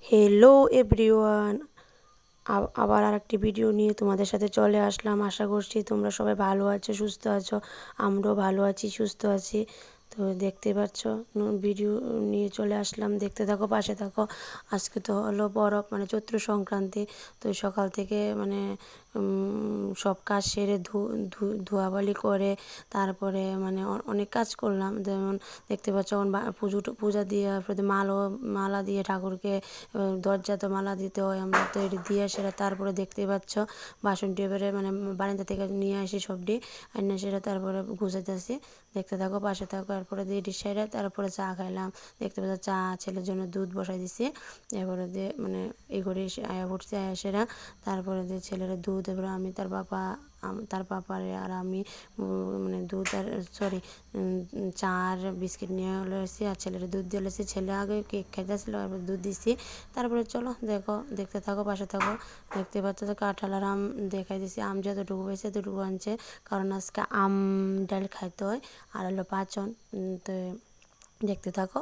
Hello everyone, আবার আরেকটি video নিয়ে তোমাদের সাথে চলে আসলাম। আশা করছি তোমরা সবাই ভালো আছো, সুস্থ আছো। আমরাও ভালো আছি, সুস্থ আছি। তো দেখতে পাচ্ছ ভিডিও নিয়ে চলে আসলাম, দেখতে থাকো, পাশে থাকো। আজকে তো হলো পরব, মানে চৈত্র সংক্রান্তি। তো সকাল থেকে মানে সব কাজ সেরে ধোয়াবালি করে তারপরে মানে অনেক কাজ করলাম। যেমন দেখতে পাচ্ছ এখন পূজা দিয়ে প্রতি মালা দিয়ে ঠাকুরকে দরজাতে মালা দিতে হয়, আমরা তো এটি দিয়ে সেটা তারপরে দেখতে পাচ্ছ বাসনটি এবারে মানে বারান্দা থেকে নিয়ে আসি সবটি আইনা সেটা তারপরে গুছাইতেছি। দেখতে থাকো, পাশে থাকো। এরপরে দিয়ে এটি সেরে তারপরে চা খাইলাম। দেখতে পাচ্ছ চা, ছেলের জন্য দুধ বসাই দিছি। এরপরে দিয়ে মানে এই করে আয়া পড়ছি, আয়া সেরা তারপরে দিয়ে ছেলের দুধ, এবারে আমি তার পাপারে আর আমি মানে দুধ আর সরি চা আর বিস্কিট নিয়ে এসেছি আর ছেলের দুধ দিয়ে এসেছি। ছেলে আগে কেক খাইতেছিল, এবার দুধ দিছি। তারপরে চলো দেখতে থাকো, পাশে থাকো। দেখতে পাচ্ছ তো কাঁঠাল আর আম দেখাই দিছি। আম যতটুকু পেয়েছে ততটুকু আনছে, কারণ আজকে আম ডাল খাইতে হয় আর হলো পাচন। তো দেখতে থাকো।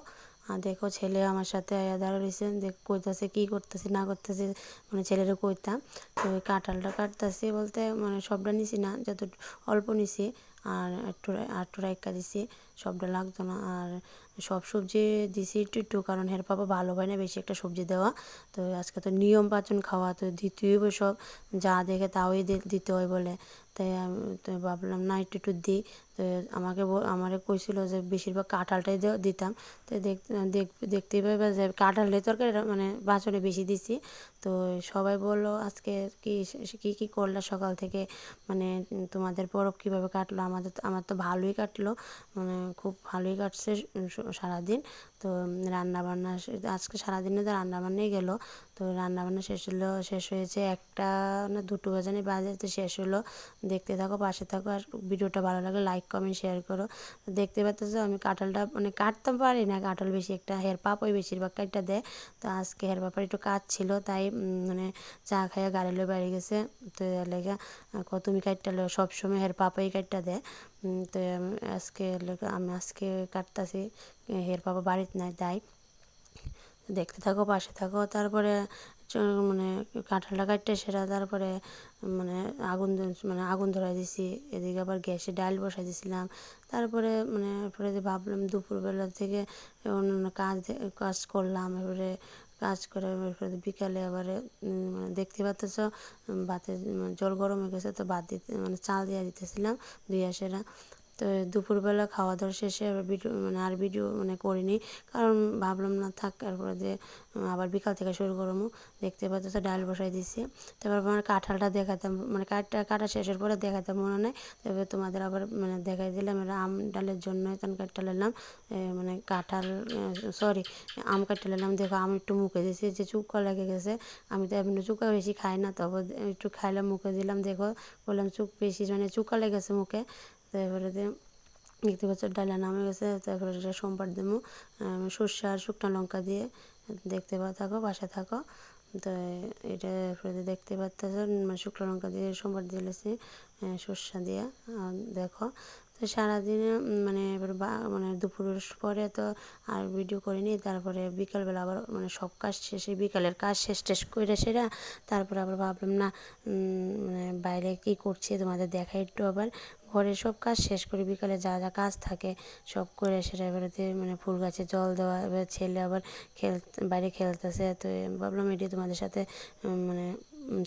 আর দেখো ছেলে আমার সাথে দাঁড়া রয়েছে, কইতাছে কী করতেছে না করতেছে, মানে ছেলেরও কইতাম। তো ওই কাঁঠালটা কাটতেছি বলতে মানে সবটা নিছি না, যত অল্প নিছি আর একটু রাইখা দিছি, সবটা লাগতো না। আর সব সবজি দিছি একটু একটু, কারণ হের পাপা ভালো হয় না বেশি একটা সবজি দেওয়া। তো আজকে তো নিয়ম পাচন খাওয়া, তো দিতেই হবে সব, যা দেখে তাওই দিতে হয় বলে। তাই আমি তো ভাবলাম না একটু একটু দিই। তো আমারে কইছিল যে বেশিরভাগ কাঁঠালটাই দিতাম। তো দেখতেই পাবে যে কাঁঠালের তরকারি মানে বাছরে বেশি দিছি। তো সবাই বললো আজকে কী করলা সকাল থেকে, মানে তোমাদের পরব কীভাবে কাটলো। আমার তো ভালোই কাটলো, মানে খুব ভালোই কাটছে সারাদিন। তো রান্নাবান্না আজকে সারাদিনে তো রান্নাবান্নাই গেলো। তো রান্নাবান্না শেষ হয়েছে 1টা না 2টো বাজানি বাজে, তো শেষ হলো। দেখতে থাকো, পাশে থাকো। আর ভিডিওটা ভালো লাগলে লাইক কমেন্ট শেয়ার করো। দেখতে পাচ্ছ আমি কাঁঠালটা মানে কাটতে পারি না, কাঁঠাল বেশি একটা হের পাপই বেশিরভাগ কাটটা দেয়। তো আজকে হের পাপার একটু কাজ ছিল, তাই মানে চা খাইয়া গাড়ি লয়ে বাড়ি গেছে। তো লেগে তুমি কাটটা লো, সবসময় হের পাপাই কাটটা দেয়। তো আমি আজকে কাটতাছি, হের পাপা বাড়িতে নাই তাই। দেখতে থাকো, পাশে থাকো। তারপরে মানে কাঁঠালটা কাটতে সেরা তারপরে মানে আগুন ধরাই দিছি। এদিকে আবার গ্যাসে ডাল বসাই দিছিলাম। তারপরে মানে এরপরে ভাবলাম দুপুরবেলা থেকে অন্য কাজ করলাম। এবারে কাজ করে এরপরে বিকালে আবার মানে দেখতে পাচ্ছ ভাতে জল গরম হয়ে গেছে, তো ভাত দিতে মানে চাল দিয়ে দিতেছিলাম সেরা। তো দুপুরবেলা খাওয়া দাওয়া শেষে আর ভিডিও মানে করিনি, কারণ ভাবলাম না থাক, তারপরে যে আবার বিকাল থেকে শুরু করবো। দেখতে পাচ্ছ ডাল বসাই দিছি। তারপর আমার কাঁঠালটা দেখাতাম, মানে কাটা শেষের পরে দেখাতাম মনে নেই। তবে তোমাদের আবার মানে দেখাই দিলাম। এরা আম ডালের জন্য তখন কাঠটা নিলাম, মানে আম কাঠটা নিলাম। দেখো আম একটু মুখে দিয়েছি, যে চুকা লেগে গেছে। আমি তো এমনি চুকা বেশি খাই না, তবে একটু খাইলাম, মুখে দিলাম। দেখো বললাম বেশি মানে চুকা লেগেছে মুখে। তারপরে দেখতে পাচ্ছ ডালা নামে গেছে। তারপরে এটা সোমবার দেবো সর্ষে আর শুকনো লঙ্কা দিয়ে। দেখতে থাকো, পাশে থাকো। তো এটা দেখতে পাচ্ছ শুকনো লঙ্কা দিয়ে সোমবার দিয়েছি, সর্ষা দিয়ে। দেখো তো সারাদিনে মানে এবার মানে দুপুরের পরে তো আর ভিডিও করিনি। তারপরে বিকালবেলা আবার মানে সব কাজ শেষে বিকালের কাজ শেষ করে সেরা তারপরে আবার ভাবলাম না মানে বাইরে কী করছি তোমাদের দেখাই একটু। আবার ঘরের সব কাজ শেষ করে বিকালে যা যা কাজ থাকে সব করে সেটা এবারেতে মানে ফুল গাছে জল দেওয়া। এবার ছেলে আবার বাইরে খেলতেছে, তো ভাবলাম এটি তোমাদের সাথে মানে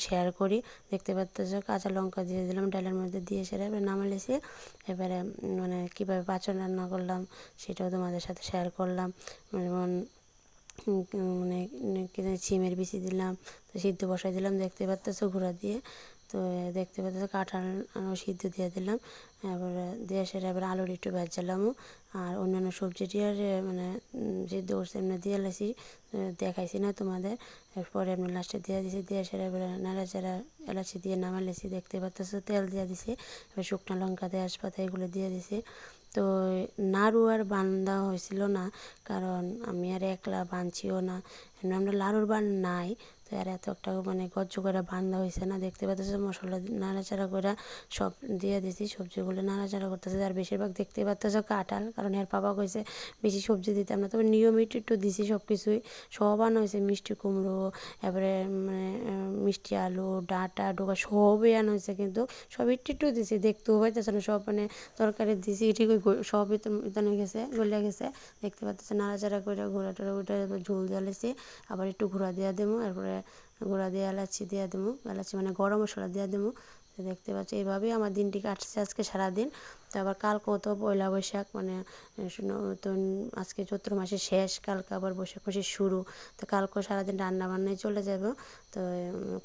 শেয়ার করি। দেখতে পাচ্ছ কাঁচা লঙ্কা দিয়ে দিলাম ডালের মধ্যে দিয়ে সেটা এবার নামালেছি। এবারে মানে কীভাবে পাচন রান্না করলাম সেটাও তোমাদের সাথে শেয়ার করলাম। যেমন মানে সিমের বিচি দিলাম, তো সিদ্ধ বসাই দিলাম। দেখতে পাচ্ছ গুঁড়া দিয়ে। তো দেখতে পাচ্ছ কাঁঠাল সিদ্ধ দিয়ে দিলাম। এবারে দিয়ে সেটা এবার আলুর একটু ভেজালামও। আর অন্যান্য সবজিটি আর মানে সিদ্ধ করছে এমনি দিয়ে এলাইছি, দেখাইছি না তোমাদের। এরপরে এমনি লাস্টে দিয়ে দিছি, দিয়ে সেটা এবারে নাড়াচাড়া এলাচি দিয়ে নামালেছি। দেখতে পাচ্ছ তেল দিয়ে দিছি, এবার শুকনো লঙ্কা তেজপাতা এগুলো দিয়ে দিছি। তো নাড়ু আর বান্দা হয়েছিল না, কারণ আমি আর একলা বানছিও না, আমরা লাড়ুর বান নাই। তো তো আর এত একটা মানে গজ্জ করে বান্ধা হয়েছে না, দেখতে পাচ্ছ মশলা নাড়াচাড়া করে সব দিয়ে দিছি, সবজিগুলো নাড়াচাড়া করতেছে। আর বেশিরভাগ দেখতে পাচ্ছ কাঁঠাল, কারণ এর বাবা কইছে বেশি সবজি দিতাম না, তবে নিয়মিত একটু দিছি সব কিছুই। সব আনা হয়েছে, মিষ্টি কুমড়ো, এবারে মানে মিষ্টি আলু, ডাঁটা ডোকা সবই আনা হয়েছে, কিন্তু সব একটু একটু দিছি, দেখতেও পাইতেছে না সব মানে তরকারি দিছি ঠিকই সবই তো হয়ে গেছে, গলে গেছে। দেখতে পাচ্ছি নাড়াচাড়া করে ঘোরা টোরা উঠে ঝোল জ্বালিয়েছি, আবার একটু ঘোরা দিয়ে দেবো, এরপরে গুঁড়া দিয়ে এলাচি দিয়ে দেবো, এলাচি মানে গরম মশলা দিয়ে দেবো। তো দেখতে পাচ্ছি এইভাবেই আমার দিনটি কাটছে আজকে সারাদিন। তো আবার কালকেও তো পয়লা বৈশাখ, মানে নতুন আজকে চৈত্র মাসের শেষ, কালকে আবার বৈশাখ মাসের শুরু। তো কালকেও সারাদিন রান্না বান্নায় চলে যাব। তো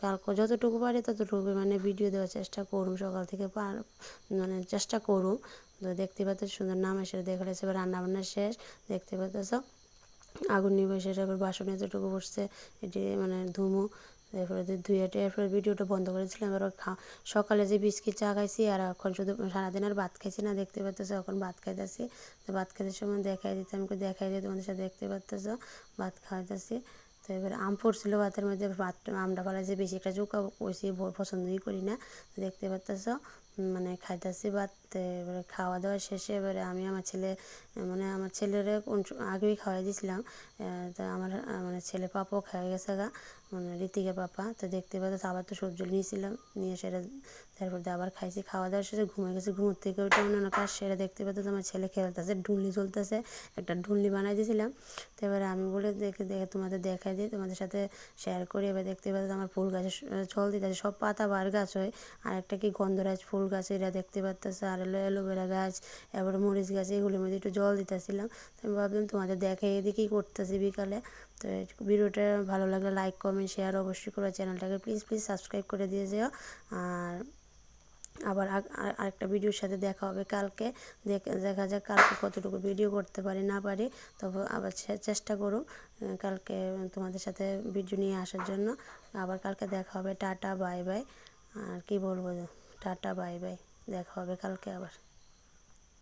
কালকে যতটুকু পারি ততটুকু মানে ভিডিও দেওয়ার চেষ্টা করুম, সকাল থেকে মানে চেষ্টা করুম। তো দেখতে পাচ্ছ সুন্দর নাম এসে দেখা যাচ্ছে এবার রান্না বান্না শেষ। দেখতে পাচ্ছ আগুন নিবে, সেটা এবার বাসন এতটুকু বসছে, এটি মানে ধুমু। এরপরে ধুয়ে এরপরে ভিডিওটা বন্ধ করেছিলাম। এবার সকালে যে বিস্কিট চা খাইছি, আর এখন শুধু সারাদিন আর ভাত খাইছি না, দেখতে পাচ্ছ এখন ভাত খাইতেছি। তো ভাত খাইতে সময় দেখাই দিতে আমি দেখাই দিই তোমাদের সাথে, দেখতে পাচ্ছ ভাত খাওয়াইতেছি। তো এবার আম পড়ছিল ভাতের মধ্যে, ভাত আমটা ফেলাইছে, বেশি একটা চুকা বেশি পছন্দই করি না। দেখতে পাচ্ছ মানে খাইতেছি ভাত। এবারে খাওয়া দাওয়া শেষে এবারে আমি আমার ছেলে, মানে আমার ছেলেরে আগেই খাওয়াই দিয়েছিলাম। তা আমার মানে ছেলে পাপাও খাওয়া গেছে গা, মানে ঋতিকের পাপা। তো দেখতে পাচ্ছ আবার তো সবজি নিয়েছিলাম, নিয়ে সেটা তারপর আবার খাইছি। খাওয়া দাওয়ার শেষে ঘুমিয়ে গেছে, ঘুমোর থেকে ওইটা অন্যান্য কাজ সেরে দেখতে পাচ্ছ আমার ছেলে খেলতেছে, ঢুলি চলতেছে, একটা ঢুলি বানাই দিয়েছিলাম। তো এবারে আমি বলে দেখে দেখে তোমাদের দেখাই দিই, তোমাদের সাথে শেয়ার করি। এবার দেখতে পাচ্ছ আমার ফুল গাছে জল দিতেছে, সব পাতা বার গাছ হয়, আর একটা কি গন্ধরাজ ফুল গাছ, এরা দেখতে পাচ্ছ, আর হলো অ্যালোভেরা গাছ, এবারে মরিচ গাছ, এগুলোর মধ্যে একটু জল দিতেছিলাম। তো আমি ভাবলাম তোমাদের দেখাই এদিকেই করতেছি বিকালে। তো ভিডিওটা ভালো লাগলে লাইক কমেন্ট শেয়ার অবশ্যই করো, চ্যানেলটাকে প্লিজ প্লিজ সাবস্ক্রাইব করে দিয়ে যেও। আর আবার আরেকটা ভিডিওর সাথে দেখা হবে কালকে। দেখা যাক কালকে কতটুকু ভিডিও করতে পারি না পারি, তবে আবার চেষ্টা করো কালকে তোমাদের সাথে ভিডিও নিয়ে আসার জন্য। আবার কালকে দেখা হবে, টাটা বাই বাই। আর কি বলবো, টাটা বাই বাই, দেখা হবে কালকে আবার।